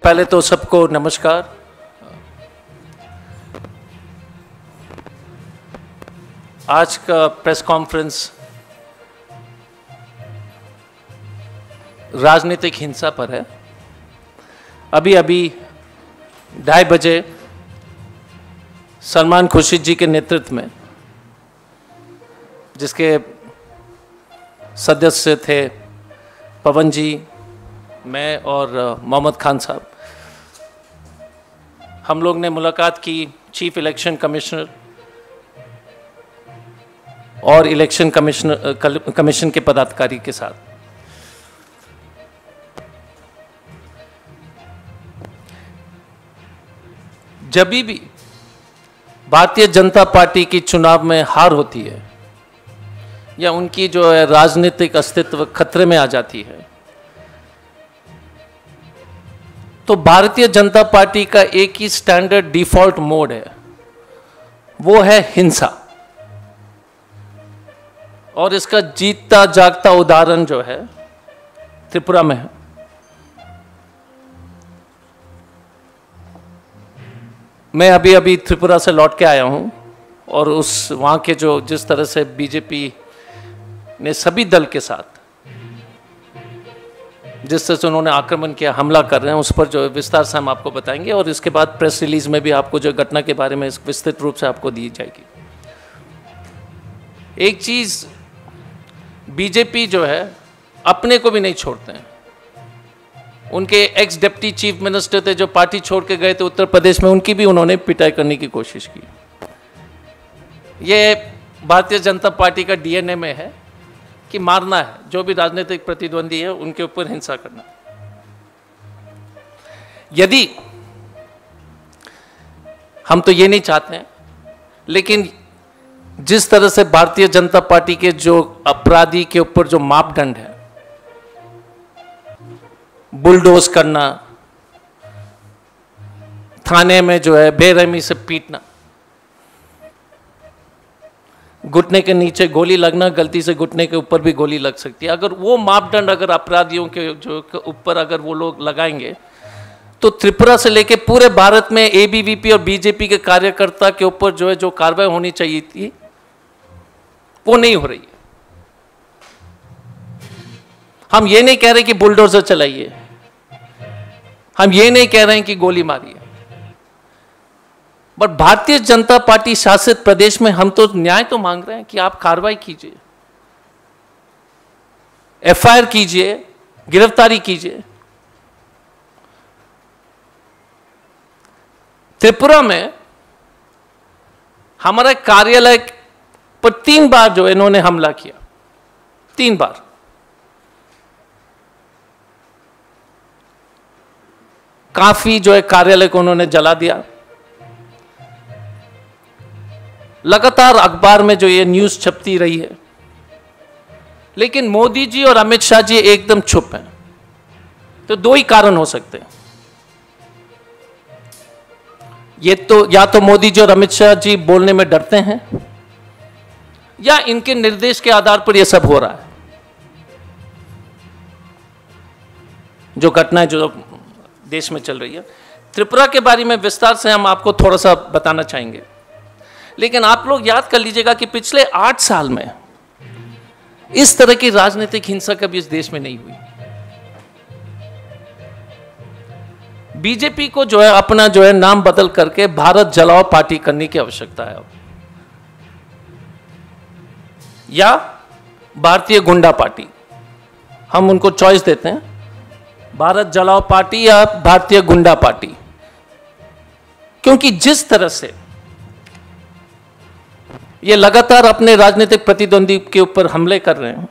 पहले तो सबको नमस्कार। आज का प्रेस कॉन्फ्रेंस राजनीतिक हिंसा पर है। अभी 2:30 बजे सलमान खुर्शीद जी के नेतृत्व में, जिसके सदस्य थे पवन जी, मैं और मोहम्मद खान साहब, हम लोग ने मुलाकात की चीफ इलेक्शन कमिश्नर और इलेक्शन कमीशन के पदाधिकारी के साथ। जब भी भारतीय जनता पार्टी की चुनाव में हार होती है या उनकी जो है राजनीतिक अस्तित्व खतरे में आ जाती है, तो भारतीय जनता पार्टी का एक ही स्टैंडर्ड डिफॉल्ट मोड है, वो है हिंसा। और इसका जीतता जागता उदाहरण जो है त्रिपुरा में है। मैं अभी त्रिपुरा से लौट के आया हूं और वहां के जिस तरह से बीजेपी ने सभी दल के साथ जिस तरह से उन्होंने आक्रमण किया, हमला कर रहे हैं, उस पर जो विस्तार से हम आपको बताएंगे और इसके बाद प्रेस रिलीज में भी आपको जो घटना के बारे में विस्तृत रूप से आपको दी जाएगी। एक चीज, बीजेपी जो है अपने को भी नहीं छोड़ते हैं। उनके एक्स डिप्टी चीफ मिनिस्टर थे जो पार्टी छोड़ के गए थे उत्तर प्रदेश में, उनकी भी उन्होंने पिटाई करने की कोशिश की। ये भारतीय जनता पार्टी का डीएनए में है कि मारना है, जो भी राजनीतिक प्रतिद्वंदी है उनके ऊपर हिंसा करना। यदि हम तो ये नहीं चाहते हैं, लेकिन जिस तरह से भारतीय जनता पार्टी के जो अपराधी के ऊपर जो मापदंड है, बुलडोज करना, थाने में जो है बेरहमी से पीटना, घुटने के नीचे गोली लगना, गलती से घुटने के ऊपर भी गोली लग सकती है। अगर वो मापदंड अगर अपराधियों के जो ऊपर अगर वो लोग लगाएंगे, तो त्रिपुरा से लेके पूरे भारत में एबीवीपी और बीजेपी के कार्यकर्ता के ऊपर जो है जो कार्रवाई होनी चाहिए थी, वो नहीं हो रही है। हम ये नहीं कह रहे कि बुलडोजर चलाइए, हम ये नहीं कह रहे हैं कि गोली मारिए, बट भारतीय जनता पार्टी शासित प्रदेश में हम तो न्याय तो मांग रहे हैं कि आप कार्रवाई कीजिए, एफआईआर कीजिए, गिरफ्तारी कीजिए। त्रिपुरा में हमारे कार्यालय पर 3 बार जो इन्होंने हमला किया, 3 बार। काफी जो है कार्यालय को उन्होंने जला दिया। लगातार अखबार में जो ये न्यूज छपती रही है, लेकिन मोदी जी और अमित शाह जी एकदम चुप हैं। तो 2 ही कारण हो सकते हैं। ये तो या तो मोदी जी और अमित शाह जी बोलने में डरते हैं, या इनके निर्देश के आधार पर यह सब हो रहा है। जो घटनाएं जो देश में चल रही है, त्रिपुरा के बारे में विस्तार से हम आपको थोड़ा सा बताना चाहेंगे, लेकिन आप लोग याद कर लीजिएगा कि पिछले 8 साल में इस तरह की राजनीतिक हिंसा कभी इस देश में नहीं हुई। बीजेपी को जो है अपना जो है नाम बदल करके भारत जलाओ पार्टी करने की आवश्यकता है अब, या भारतीय गुंडा पार्टी। हम उनको चॉइस देते हैं, भारत जलाओ पार्टी या भारतीय गुंडा पार्टी। क्योंकि जिस तरह से ये लगातार अपने राजनीतिक प्रतिद्वंदी के ऊपर हमले कर रहे हैं,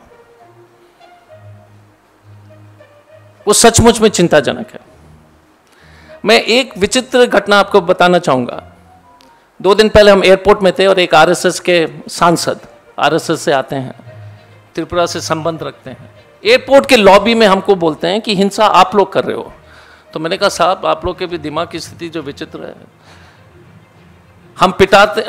वो सचमुच में चिंताजनक है। मैं एक विचित्र घटना आपको बताना चाहूंगा। 2 दिन पहले हम एयरपोर्ट में थे और एक आरएसएस के सांसद, आरएसएस से आते हैं, त्रिपुरा से संबंध रखते हैं, एयरपोर्ट के लॉबी में हमको बोलते हैं कि हिंसा आप लोग कर रहे हो। तो मैंने कहा साहब, आप लोग के भी दिमाग की स्थिति जो विचित्र है। हम पिटाते,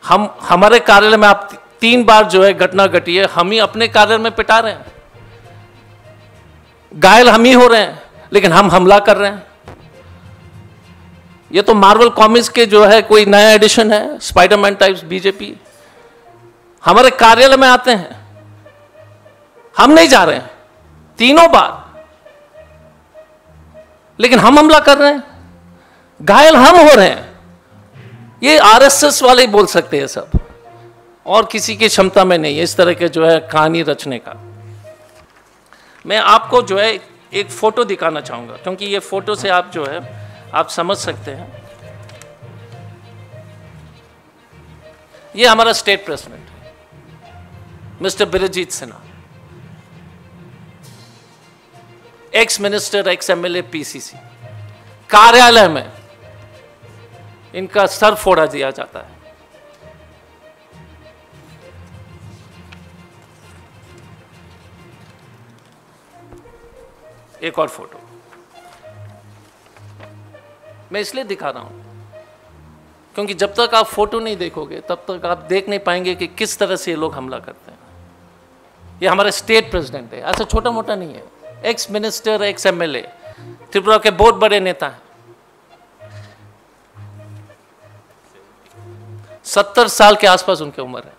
हमारे कार्यालय में आप 3 बार जो है घटना घटी है, हम ही अपने कार्यालय में पिटा रहे हैं, घायल हम ही हो रहे हैं, लेकिन हम हमला कर रहे हैं। ये तो मार्वल कॉमिक्स के जो है कोई नया एडिशन है, स्पाइडरमैन टाइप्स बीजेपी। हमारे कार्यालय में आते हैं, हम नहीं जा रहे हैं 3 बार, लेकिन हम हमला कर रहे हैं, घायल हम हो रहे हैं। ये आरएसएस वाले ही बोल सकते हैं सब, और किसी की क्षमता में नहीं है इस तरह के जो है कहानी रचने का। मैं आपको जो है एक फोटो दिखाना चाहूंगा, क्योंकि ये फोटो से आप जो है आप समझ सकते हैं। ये हमारा state president mister Birzeit Sinha, ex minister, ex MLA, PCC. कार्यालय में इनका सर फोड़ा दिया जाता है। एक और फोटो मैं इसलिए दिखा रहा हूं क्योंकि जब तक आप फोटो नहीं देखोगे तब तक आप देख नहीं पाएंगे कि किस तरह से ये लोग हमला करते हैं। ये हमारा स्टेट प्रेसिडेंट है, ऐसा छोटा मोटा नहीं है। Ex minister, ex MLA, Tripura के बहुत बड़े नेता हैं। 70 साल के आसपास उनकी उम्र है।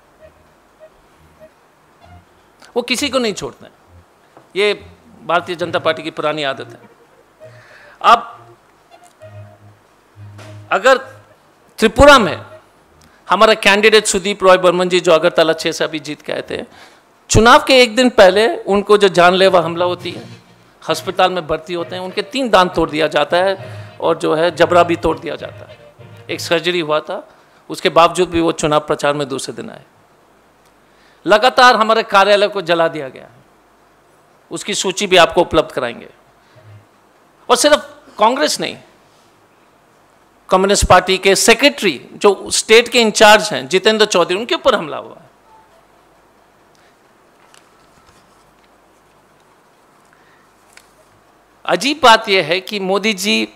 वो किसी को नहीं छोड़ते हैं। ये भारतीय जनता पार्टी की पुरानी आदत है। अब अगर त्रिपुरा में हमारा कैंडिडेट सुदीप रॉय बर्मन जी जो अगरतला 6 से अभी जीत के आए थे, चुनाव के एक दिन पहले उनको जो जानलेवा हमला होती है, अस्पताल में भर्ती होते हैं, उनके 3 दांत तोड़ दिया जाता है और जो है जबड़ा भी तोड़ दिया जाता है। एक सर्जरी हुआ था, उसके बावजूद भी वो चुनाव प्रचार में दूसरे दिन आए। लगातार हमारे कार्यालय को जला दिया गया है, उसकी सूची भी आपको उपलब्ध कराएंगे। और सिर्फ कांग्रेस नहीं, कम्युनिस्ट पार्टी के सेक्रेटरी जो स्टेट के इंचार्ज हैं जितेंद्र चौधरी, उनके ऊपर हमला हुआ है। अजीब बात यह है कि मोदी जी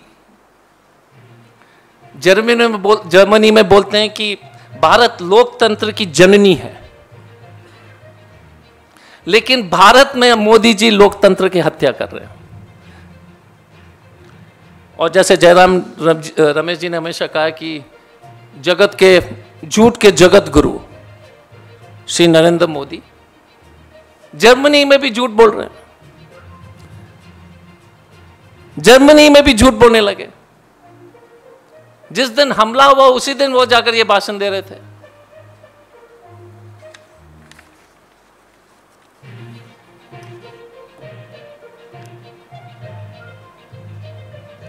जर्मनी में बोलते हैं कि भारत लोकतंत्र की जननी है, लेकिन भारत में मोदी जी लोकतंत्र की हत्या कर रहे हैं। और जैसे जयराम रमेश जी ने हमेशा कहा कि जगत के झूठ के जगत गुरु श्री नरेंद्र मोदी जर्मनी में भी झूठ बोल रहे हैं, जर्मनी में भी झूठ बोलने लगे। जिस दिन हमला हुआ उसी दिन वो जाकर ये भाषण दे रहे थे।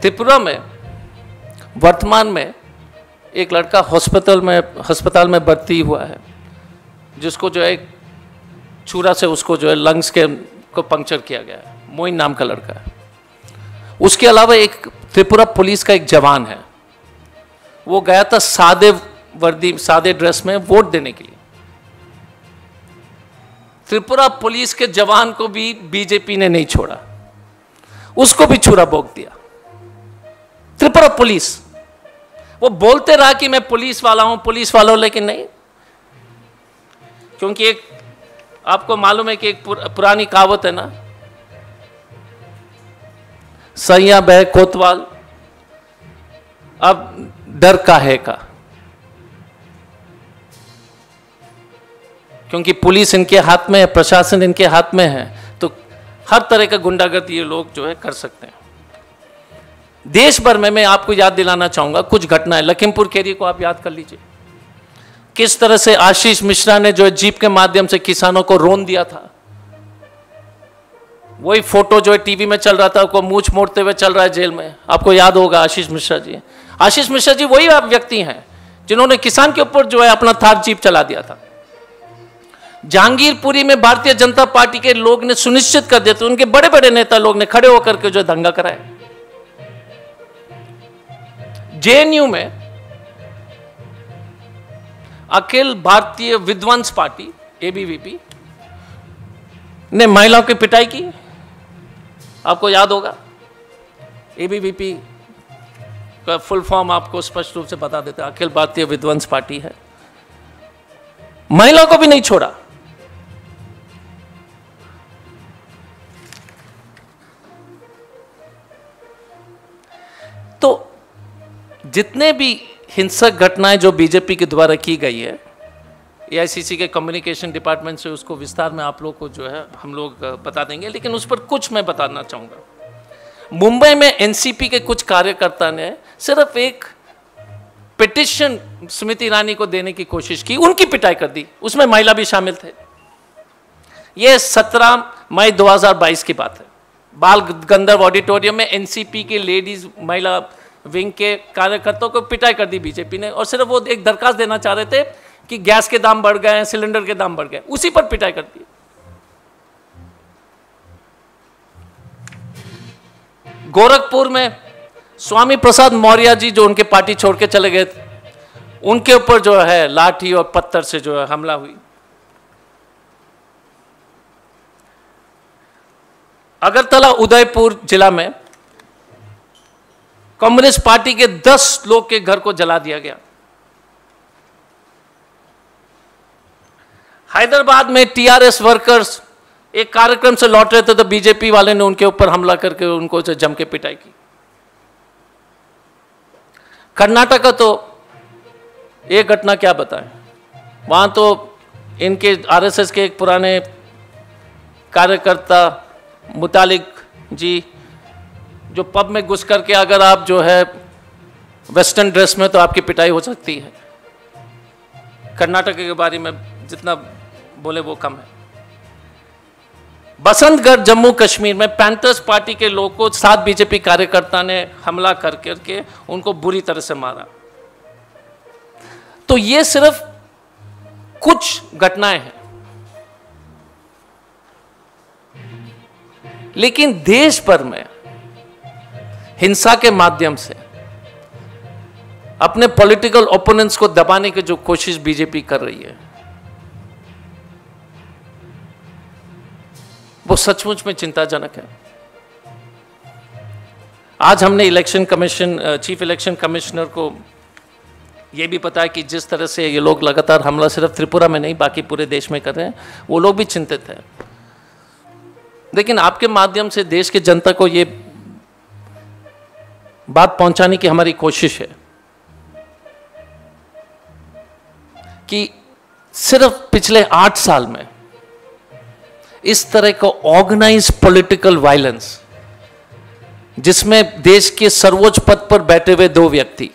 त्रिपुरा में वर्तमान में एक लड़का अस्पताल में भर्ती हुआ है, जिसको जो है छुरा से उसको जो है लंग्स को पंक्चर किया गया है। मोइन नाम का लड़का है। उसके अलावा एक त्रिपुरा पुलिस का एक जवान है, वो गया था सादे वर्दी, सादे ड्रेस में वोट देने के लिए। त्रिपुरा पुलिस के जवान को भी बीजेपी ने नहीं छोड़ा, उसको भी छुरा भोंक दिया। त्रिपुरा पुलिस, वो बोलते रहा कि मैं पुलिस वाला हूं, लेकिन नहीं, क्योंकि एक आपको मालूम है कि एक पुरानी कहावत है ना, सैया बह कोतवाल अब डर काहे का। क्योंकि पुलिस इनके हाथ में है, प्रशासन इनके हाथ में है, तो हर तरह का गुंडागर्दी ये लोग जो है कर सकते हैं। देश भर में मैं आपको याद दिलाना चाहूंगा कुछ घटनाएं। लखीमपुर खीरी को आप याद कर लीजिए, किस तरह से आशीष मिश्रा ने जो है जीप के माध्यम से किसानों को रोन दिया था। वही फोटो जो है टीवी में चल रहा था, को मूंछ मोड़ते हुए चल रहा है जेल में, आपको याद होगा आशीष मिश्रा जी। आशीष मिश्रा जी वही व्यक्ति हैं जिन्होंने किसान के ऊपर जो है अपना थार जीप चला दिया था। जहांगीरपुरी में भारतीय जनता पार्टी के लोग ने सुनिश्चित कर दिया था, उनके बड़े बड़े नेता लोग ने खड़े होकर के जो दंगा कराया। जेएनयू में अखिल भारतीय विद्वांस पार्टी एबीवीपी ने महिलाओं की पिटाई की, आपको याद होगा। एबीवीपी का फुल फॉर्म आपको स्पष्ट रूप से बता देते हैं, अखिल भारतीय विद्वांस पार्टी है। महिलाओं को भी नहीं छोड़ा। तो जितने भी हिंसक घटनाएं जो बीजेपी के द्वारा की गई है, एआईसीसी के कम्युनिकेशन डिपार्टमेंट से उसको विस्तार में आप लोग को जो है हम लोग बता देंगे, लेकिन उस पर कुछ मैं बताना चाहूँगा। मुंबई में एनसीपी के कुछ कार्यकर्ता ने सिर्फ एक पिटिशन स्मृति ईरानी को देने की कोशिश की, उनकी पिटाई कर दी, उसमें महिला भी शामिल थे। यह 17 मई 2022 की बात है। बाल गंधर्व ऑडिटोरियम में एनसीपी के लेडीज महिला विंग के कार्यकर्ताओं को पिटाई कर दी बीजेपी ने, और सिर्फ वो एक दरखास्त देना चाह रहे थे कि गैस के दाम बढ़ गए हैं, सिलेंडर के दाम बढ़ गए, उसी पर पिटाई कर दी। गोरखपुर में स्वामी प्रसाद मौर्य जी जो उनके पार्टी छोड़ के चले गए थे, उनके ऊपर जो है लाठी और पत्थर से जो है हमला हुई। अगरतला उदयपुर जिला में कम्युनिस्ट पार्टी के 10 लोग के घर को जला दिया गया। हैदराबाद में टीआरएस वर्कर्स एक कार्यक्रम से लौट रहे थे तो बीजेपी वाले ने उनके ऊपर हमला करके उनको जम के पिटाई की। कर्नाटक का तो एक घटना क्या बताएं, वहां तो इनके आरएसएस के एक पुराने कार्यकर्ता मुतालिक जी जो पब में घुस करके अगर आप जो है वेस्टर्न ड्रेस में तो आपकी पिटाई हो सकती है। कर्नाटक के बारे में जितना बोले वो कम है। बसंतगढ़ जम्मू कश्मीर में पैंथर्स पार्टी के लोगों को 7 बीजेपी कार्यकर्ता ने हमला करके उनको बुरी तरह से मारा। तो ये सिर्फ कुछ घटनाएं हैं, लेकिन देश भर में हिंसा के माध्यम से अपने पॉलिटिकल ओपोनेंट्स को दबाने की जो कोशिश बीजेपी कर रही है वो सचमुच में चिंताजनक है। आज हमने election commission chief election commissioner को यह भी पता है कि जिस तरह से ये लोग लगातार हमला सिर्फ त्रिपुरा में नहीं बाकी पूरे देश में कर रहे हैं, वो लोग भी चिंतित हैं। लेकिन आपके माध्यम से देश की जनता को ये बात पहुंचाने की हमारी कोशिश है कि सिर्फ पिछले 8 साल में इस तरह का ऑर्गेनाइज पॉलिटिकल वायलेंस जिसमें देश के सर्वोच्च पद पर बैठे हुए 2 व्यक्ति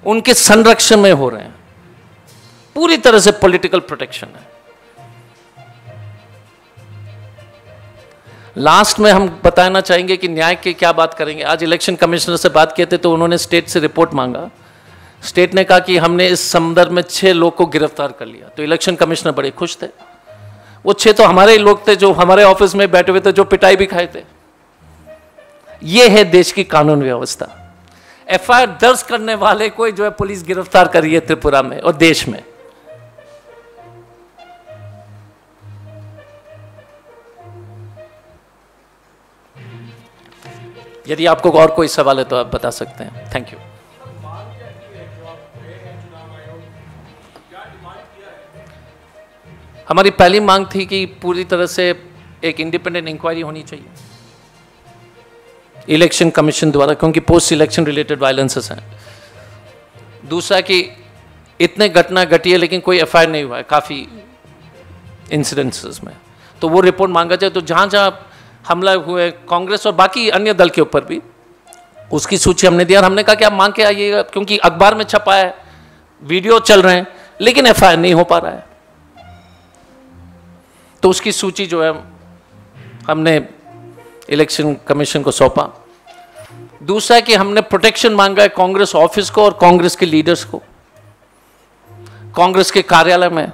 उनके संरक्षण में हो रहे हैं, पूरी तरह से पॉलिटिकल प्रोटेक्शन है। लास्ट में हम बताना चाहेंगे कि न्याय की क्या बात करेंगे। आज इलेक्शन कमिश्नर से बात किए थे तो उन्होंने स्टेट से रिपोर्ट मांगा। स्टेट ने कहा कि हमने इस संदर्भ में 6 लोग को गिरफ्तार कर लिया, तो इलेक्शन कमिश्नर बड़े खुश थे। वो 6 तो हमारे ही लोग थे जो हमारे ऑफिस में बैठे हुए थे, जो पिटाई भी खाए थे। ये है देश की कानून व्यवस्था। एफआईआर दर्ज करने वाले को जो है पुलिस गिरफ्तार कर रही है त्रिपुरा में और देश में। यदि आपको और कोई सवाल है तो आप बता सकते हैं। Thank you. हमारी पहली मांग थी कि पूरी तरह से एक इंडिपेंडेंट इंक्वायरी होनी चाहिए इलेक्शन कमीशन द्वारा, क्योंकि पोस्ट इलेक्शन रिलेटेड वायलेंसेस हैं। दूसरा कि इतने घटना घटी है लेकिन कोई एफआईआर नहीं हुआ है काफ़ी इंसिडेंसेस में, तो वो रिपोर्ट मांगा जाए। तो जहाँ जहाँ हमला हुए कांग्रेस और बाकी अन्य दल के ऊपर भी उसकी सूची हमने दिया और हमने कहा कि आप मांग के आइएगा, क्योंकि अखबार में छपा है, वीडियो चल रहे हैं, लेकिन एफआईआर नहीं हो पा रहा है। तो उसकी सूची जो है हमने इलेक्शन कमीशन को सौंपा। दूसरा है कि हमने प्रोटेक्शन मांगा है कांग्रेस ऑफिस को और कांग्रेस के लीडर्स को। कांग्रेस के कार्यालय में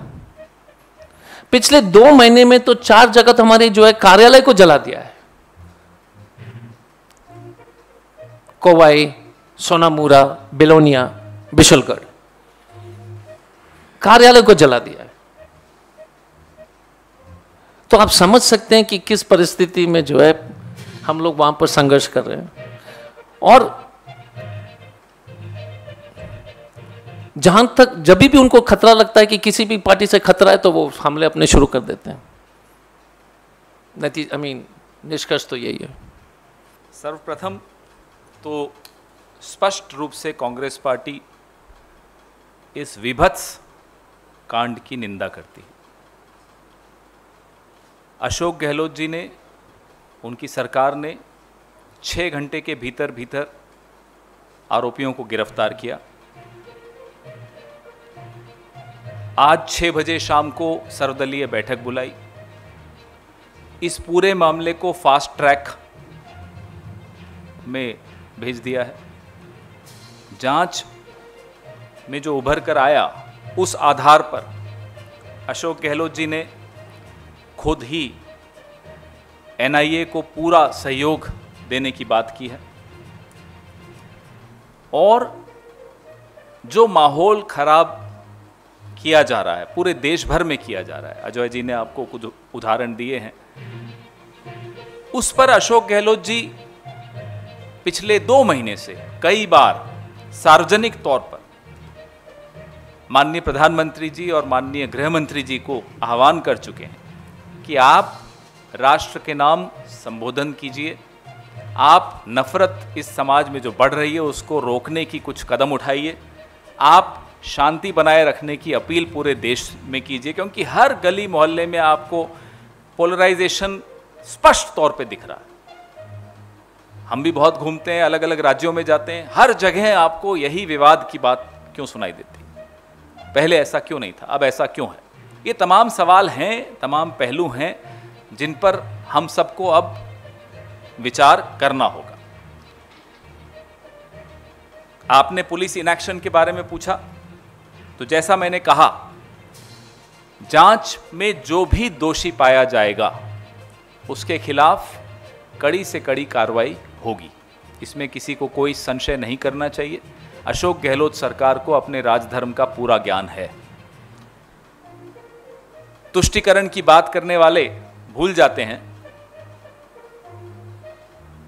पिछले 2 महीने में तो 4 जगह तो हमारे जो है कार्यालय को जला दिया है। कोवाई, सोनामुरा, बिलोनिया, बिशलगढ़, कार्यालय को जला दिया है। तो आप समझ सकते हैं कि किस परिस्थिति में जो है हम लोग वहां पर संघर्ष कर रहे हैं। और जहां तक जब भी उनको खतरा लगता है कि किसी भी पार्टी से खतरा है तो वो हमले अपने शुरू कर देते हैं। निष्कर्ष तो यही है। सर्वप्रथम तो स्पष्ट रूप से कांग्रेस पार्टी इस विभत्स कांड की निंदा करती है। अशोक गहलोत जी ने, उनकी सरकार ने 6 घंटे के भीतर भीतर आरोपियों को गिरफ्तार किया। आज 6 बजे शाम को सर्वदलीय बैठक बुलाई। इस पूरे मामले को फास्ट ट्रैक में भेज दिया है। जांच में जो उभर कर आया, उस आधार पर अशोक गहलोत जी ने खुद ही एनआईए को पूरा सहयोग देने की बात की है। और जो माहौल खराब किया जा रहा है, पूरे देश भर में किया जा रहा है, अजय जी ने आपको कुछ उदाहरण दिए हैं, उस पर अशोक गहलोत जी पिछले 2 महीने से कई बार सार्वजनिक तौर पर माननीय प्रधानमंत्री जी और माननीय गृह मंत्री जी को आह्वान कर चुके हैं कि आप राष्ट्र के नाम संबोधन कीजिए, आप नफरत इस समाज में जो बढ़ रही है उसको रोकने की कुछ कदम उठाइए, आप शांति बनाए रखने की अपील पूरे देश में कीजिए, क्योंकि हर गली मोहल्ले में आपको पोलराइजेशन स्पष्ट तौर पे दिख रहा है। हम भी बहुत घूमते हैं, अलग अलग राज्यों में जाते हैं, हर जगह आपको यही विवाद की बात क्यों सुनाई देती है? पहले ऐसा क्यों नहीं था, अब ऐसा क्यों है? ये तमाम सवाल हैं, तमाम पहलू हैं जिन पर हम सबको अब विचार करना होगा। आपने पुलिस इनएक्शन के बारे में पूछा, तो जैसा मैंने कहा, जांच में जो भी दोषी पाया जाएगा उसके खिलाफ कड़ी से कड़ी कार्रवाई होगी। इसमें किसी को कोई संशय नहीं करना चाहिए। अशोक गहलोत सरकार को अपने राजधर्म का पूरा ज्ञान है। तुष्टीकरण की बात करने वाले भूल जाते हैं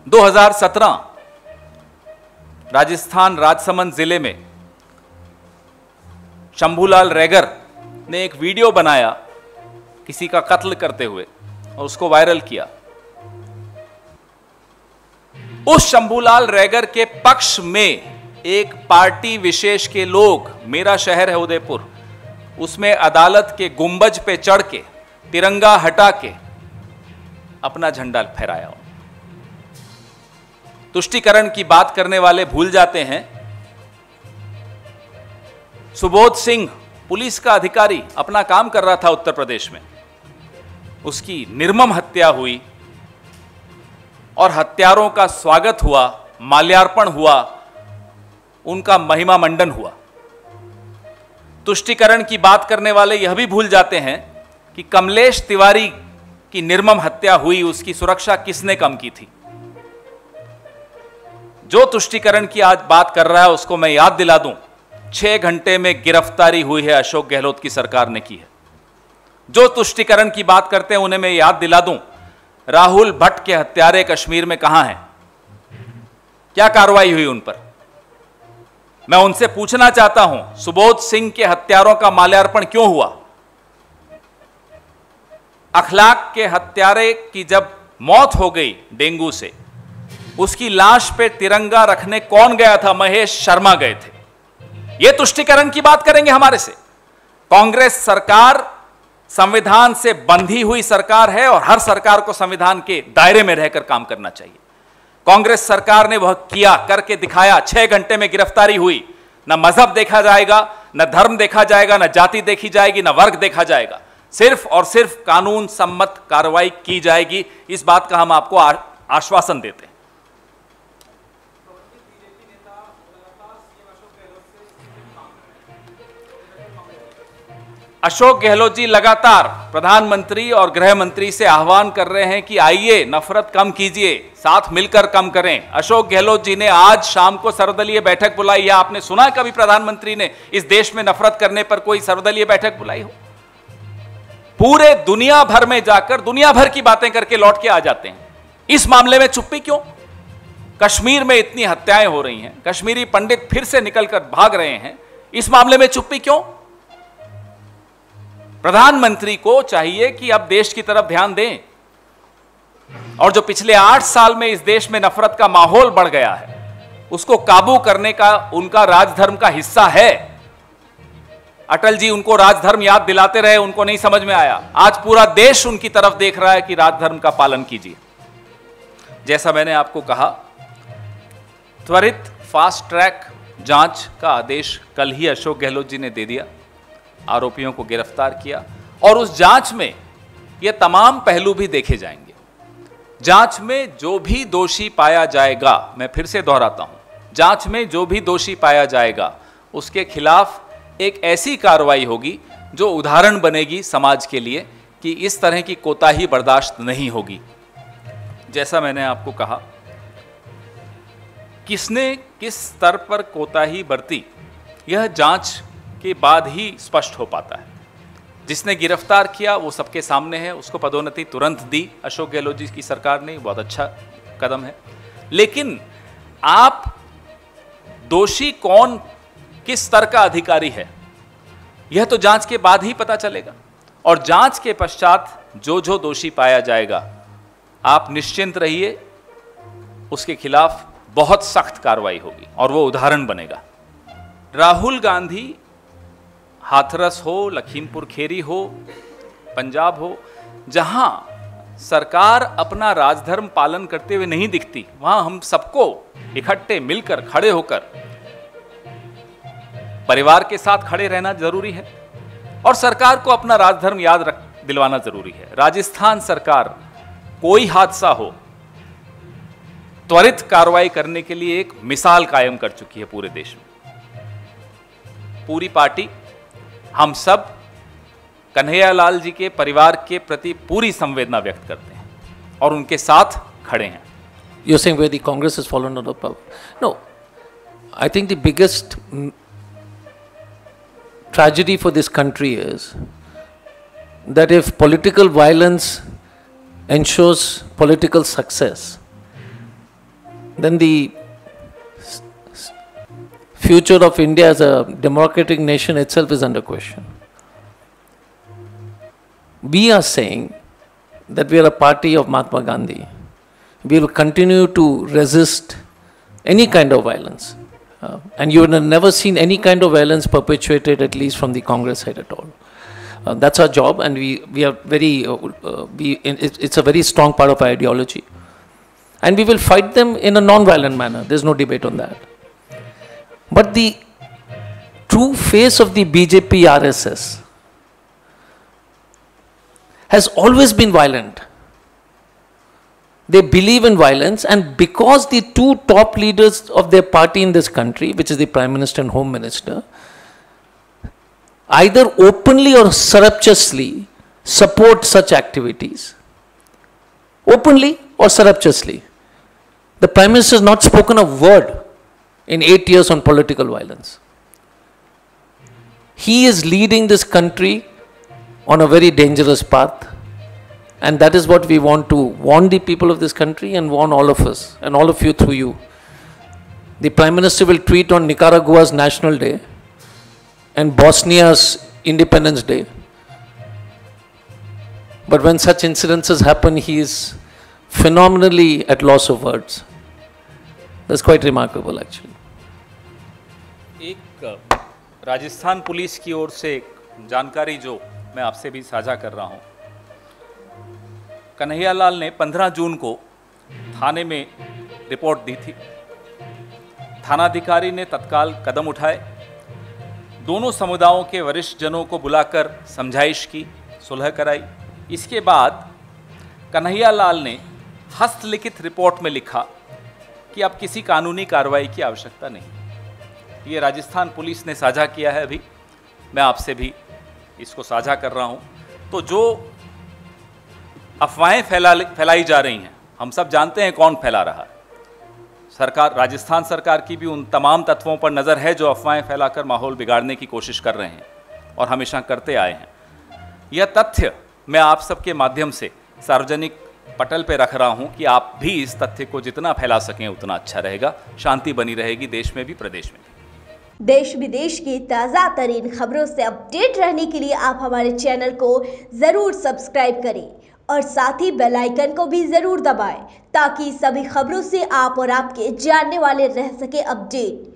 2017 राजस्थान राजसमंद जिले में शंभूलाल रैगर ने एक वीडियो बनाया किसी का कत्ल करते हुए और उसको वायरल किया। उस शंभूलाल रैगर के पक्ष में एक पार्टी विशेष के लोग, मेरा शहर है उदयपुर, उसमें अदालत के गुंबज पे चढ़ के तिरंगा हटा के अपना झंडा फहराया। तुष्टीकरण की बात करने वाले भूल जाते हैं सुबोध सिंह, पुलिस का अधिकारी, अपना काम कर रहा था उत्तर प्रदेश में, उसकी निर्मम हत्या हुई और हत्यारों का स्वागत हुआ, माल्यार्पण हुआ, उनका महिमा मंडन हुआ। तुष्टीकरण की बात करने वाले यह भी भूल जाते हैं कि कमलेश तिवारी की निर्मम हत्या हुई, उसकी सुरक्षा किसने कम की थी? जो तुष्टीकरण की आज बात कर रहा है उसको मैं याद दिला दूं, 6 घंटे में गिरफ्तारी हुई है, अशोक गहलोत की सरकार ने की है। जो तुष्टीकरण की बात करते हैं उन्हें मैं याद दिला दूं, राहुल भट्ट के हत्यारे कश्मीर में कहां हैं? क्या कार्रवाई हुई उन पर? मैं उनसे पूछना चाहता हूं, सुबोध सिंह के हत्यारों का माल्यार्पण क्यों हुआ? अखलाक के हत्यारे की जब मौत हो गई डेंगू से, उसकी लाश पे तिरंगा रखने कौन गया था? महेश शर्मा गए थे। यह तुष्टीकरण की बात करेंगे हमारे से? कांग्रेस सरकार संविधान से बंधी हुई सरकार है और हर सरकार को संविधान के दायरे में रहकर काम करना चाहिए। कांग्रेस सरकार ने वह किया, करके दिखाया। 6 घंटे में गिरफ्तारी हुई। न मजहब देखा जाएगा, न धर्म देखा जाएगा, न जाति देखी जाएगी, न वर्ग देखा जाएगा। सिर्फ और सिर्फ कानून सम्मत कार्रवाई की जाएगी। इस बात का हम आपको आश्वासन देते हैं। अशोक गहलोत जी लगातार प्रधानमंत्री और गृह मंत्री से आह्वान कर रहे हैं कि आइए नफरत कम कीजिए, साथ मिलकर कम करें। अशोक गहलोत जी ने आज शाम को सर्वदलीय बैठक बुलाई। या आपने सुना कभी प्रधानमंत्री ने इस देश में नफरत करने पर कोई सर्वदलीय बैठक बुलाई हो? पूरे दुनिया भर में जाकर दुनिया भर की बातें करके लौट के आ जाते हैं। इस मामले में चुप्पी क्यों? कश्मीर में इतनी हत्याएं हो रही हैं, कश्मीरी पंडित फिर से निकलकर भाग रहे हैं, इस मामले में चुप्पी क्यों? प्रधानमंत्री को चाहिए कि अब देश की तरफ ध्यान दें। और जो पिछले 8 साल में इस देश में नफरत का माहौल बढ़ गया है, उसको काबू करने का उनका राजधर्म का हिस्सा है। अटल जी उनको राजधर्म याद दिलाते रहे, उनको नहीं समझ में आया। आज पूरा देश उनकी तरफ देख रहा है कि राजधर्म का पालन कीजिए। जैसा मैंने आपको कहा, त्वरित फास्ट ट्रैक जांच का आदेश कल ही अशोक गहलोत जी ने दे दिया, आरोपियों को गिरफ्तार किया और उस जांच में ये तमाम पहलू भी देखे जाएंगे। जांच में जो भी दोषी पाया जाएगा, मैं फिर से दोहराता हूं, जांच में जो भी दोषी पाया जाएगा उसके खिलाफ एक ऐसी कार्रवाई होगी जो उदाहरण बनेगी समाज के लिए कि इस तरह की कोताही बर्दाश्त नहीं होगी। जैसा मैंने आपको कहा, किसने किस स्तर पर कोताही बरती यह जांच के बाद ही स्पष्ट हो पाता है। जिसने गिरफ्तार किया वो सबके सामने है, उसको पदोन्नति तुरंत दी अशोक गहलोत जी की सरकार ने, बहुत अच्छा कदम है। लेकिन आप दोषी कौन, किस स्तर का अधिकारी है, यह तो जांच के बाद ही पता चलेगा। और जांच के पश्चात जो जो दोषी पाया जाएगा, आप निश्चिंत रहिए, उसके खिलाफ बहुत सख्त कार्रवाई होगी और वो उदाहरण बनेगा। राहुल गांधी हाथरस हो, लखीमपुर खेरी हो, पंजाब हो, जहां सरकार अपना राजधर्म पालन करते हुए नहीं दिखती, वहां हम सबको इकट्ठे मिलकर खड़े होकर परिवार के साथ खड़े रहना जरूरी है और सरकार को अपना राजधर्म याद दिलवाना जरूरी है। राजस्थान सरकार कोई हादसा हो, त्वरित कार्रवाई करने के लिए एक मिसाल कायम कर चुकी है पूरे देश में। पूरी पार्टी, हम सब कन्हैयालाल जी के परिवार के प्रति पूरी संवेदना व्यक्त करते हैं और उनके साथ खड़े हैं। You're saying where the Congress has fallen out of power? No, I think the biggest tragedy for this country is that if political violence ensures political success, then the future of India as a democratic nation itself is under question. We are saying that we are a party of Mahatma Gandhi. We will continue to resist any kind of violence. And you have never seen any kind of violence perpetuated, at least from the Congress side at all. That's our job, and we are very, it's a very strong part of our ideology. And we will fight them in a non-violent manner. There's no debate on that. But the true face of the BJP RSS has always been violent. They believe in violence, and because the two top leaders of their party in this country, which is the Prime Minister and Home Minister, either openly or surreptitiously support such activities, openly or surreptitiously. The Prime Minister has not spoken a word in 8 years on political violence. He is leading this country on a very dangerous path, and that is what we want to warn the people of this country and warn all of us and all of you through you. The Prime Minister will tweet on Nicaragua's National Day and Bosnia's Independence Day, but when such incidences happen, he is phenomenally at loss of words. That's quite remarkable actually. एक Rajasthan police की ओर से एक जानकारी जो मैं आपसे भी साझा कर रहा हूं। कन्हैयालाल ने 15 जून को थाने में रिपोर्ट दी थी। थानाधिकारी ने तत्काल कदम उठाए, दोनों समुदायों के वरिष्ठ जनों को बुलाकर समझाइश की, सुलह कराई। इसके बाद कन्हैयालाल ने हस्तलिखित रिपोर्ट में लिखा कि अब किसी कानूनी कार्रवाई की आवश्यकता नहीं। ये राजस्थान पुलिस ने साझा किया है, अभी मैं आपसे भी इसको साझा कर रहा हूं। तो जो अफवाहें फैलाई जा रही हैं, हम सब जानते हैं कौन फैला रहा है। सरकार, राजस्थान सरकार की भी उन तमाम तत्वों पर नज़र है जो अफवाहें फैलाकर माहौल बिगाड़ने की कोशिश कर रहे हैं और हमेशा करते आए हैं। यह तथ्य मैं आप सबके माध्यम से सार्वजनिक पटल पे रख रहा हूं कि आप भी इस तथ्य को जितना फैला सकें उतना अच्छा रहेगा। शांति बनी रहेगी देश में भी, प्रदेश में भी। देश विदेश की ताज़ा तरीन खबरों से अपडेट रहने के लिए आप हमारे चैनल को ज़रूर सब्सक्राइब करें और साथ ही बेल आइकन को भी जरूर दबाएं ताकि सभी खबरों से आप और आपके जानने वाले रह सके अपडेट।